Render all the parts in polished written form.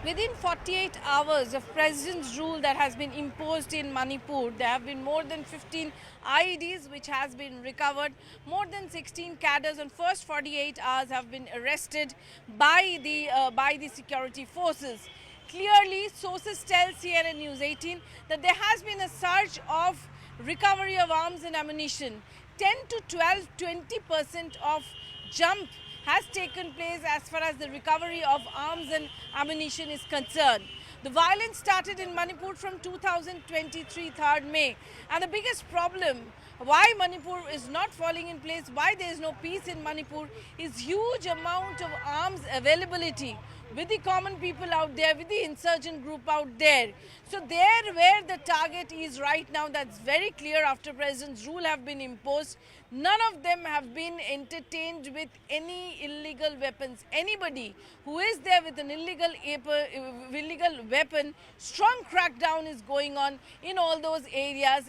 Within 48 hours of President's rule that has been imposed in Manipur, there have been more than 15 IEDs which has been recovered. More than 16 cadres in first 48 hours have been arrested by the security forces. Clearly, sources tell CNN News 18 that there has been a surge of recovery of arms and ammunition. 10 to 12, 20% of jump has taken place as far as the recovery of arms and ammunition is concerned. The violence started in Manipur from 2023, 3rd May. And the biggest problem why Manipur is not falling in place, why there is no peace in Manipur, is huge amount of arms availability with the common people out there, with the insurgent group out there. So there where the target is right now, that's very clear after President's rule have been imposed. None of them have been entertained with any illegal weapons. Anybody who is there with an illegal weapon, strong crackdown is going on in all those areas,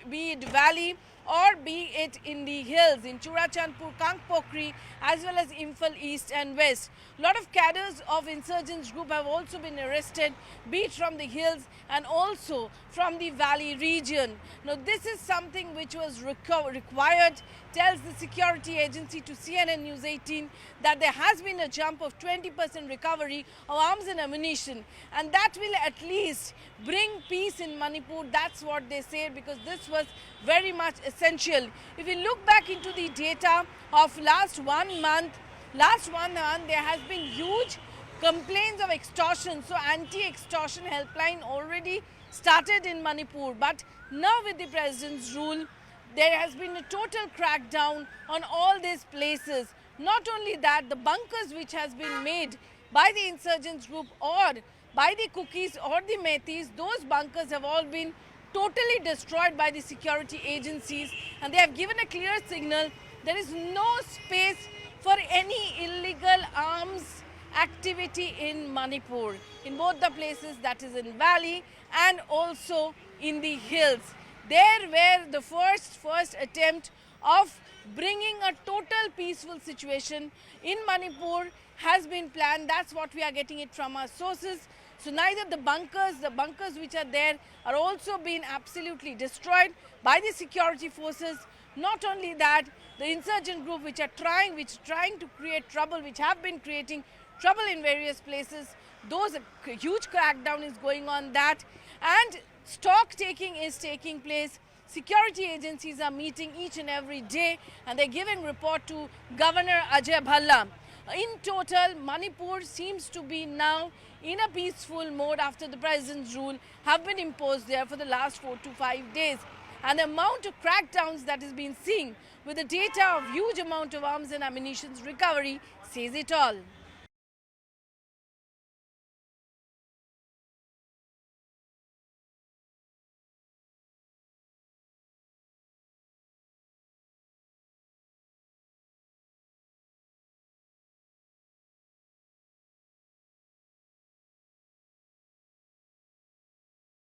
be it valley or be it in the hills, in Churachandpur, Kangpokri, as well as Imphal East and West. A lot of cadres of insurgents group have also been arrested, be it from the hills and also from the valley region. Now, this is something which was required, tells the security agency to CNN News 18 that there has been a jump of 20% recovery of arms and ammunition, and that will at least bring peace in Manipur. That's what they say, because this was very much essential. If we look back into the data of last one month, there has been huge complaints of extortion. So anti-extortion helpline already started in Manipur, but now with the President's rule, there has been a total crackdown on all these places. Not only that, the bunkers which has been made by the insurgents group or by the Kukis or the Metis, those bunkers have all been totally destroyed by the security agencies, and they have given a clear signal there is no space for any illegal arms activity in Manipur, in both the places, that is in valley and also in the hills. There where the first attempt of bringing a total peaceful situation in Manipur has been planned. That's what we are getting it from our sources. So neither the bunkers which are there are also being absolutely destroyed by the security forces. Not only that, the insurgent group which are trying to create trouble, which have been creating trouble in various places, those huge crackdown is going on that, and stock taking is taking place. Security agencies are meeting each and every day, and they're giving report to Governor Ajay Bhalla. In total, Manipur seems to be now in a peaceful mode after the President's rule have been imposed there for the last 4 to 5 days. And the amount of crackdowns that is being seen with the data of huge amount of arms and ammunition recovery says it all.